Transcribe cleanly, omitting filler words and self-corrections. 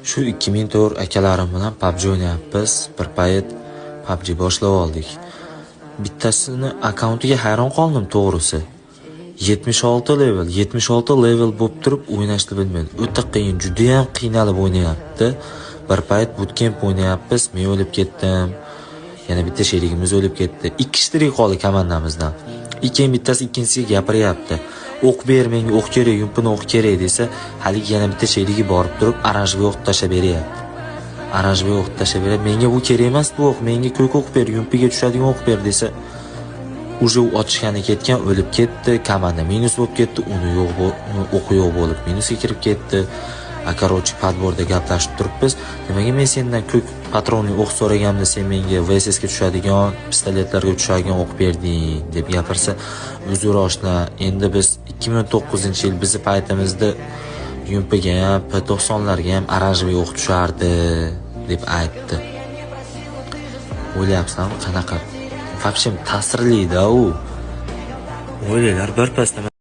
Shu 2004 akalarim bilan PUBG o'ynayapmiz. Bir payt PUBG boshlab oldik. Bittasini akkauntiga hayron qoldim to'g'risi. 76 level bo'lib turib o'ynashni bilmaydi. O'ta qiyin, juda ham qiynalib o'ynayapti. Bir payt bootcamp o'ynayapmiz, men o'lib ketdim. Yana bitta sherigimiz o'lib ketdi. 2 kishi tirik qoldi komandamizdan. Bittasi ikkinchisiga gapiryapti. O'q ber, menga o'q kerak, yumpini o'q kerak desa, haligi yana bitta sherigi borib turib, oranjga o'q tashlab beryapti. Oranjga o'q tashlab beryapti. Menga bu kerak emas, bu o'q, menga ko'k o'q ber, yumpiga tushadigan o'q ber desa, uje otishgani ketgan, o'lib ketdi. Komanda minus bo'lib ketdi, uni o'qi yo'q bo'lib minusga kirib ketdi. Akarochi padborda gaplashib turibmiz. Nimaga men sendan ko'k patronli o'q so'raganimda sen menga VSS ga tushadigan, pistoletlarga tushadigan o'q berding deb gapirsa, uzr oshna, endi biz 2009-yil bizni paytimizda yumpiga ham, P90larga ham oranjli o'q tushardi deb aytdi. O'ylayapsanmi qanaqa? Вообще ta'sirli-da u. O'ylaylar bir pasda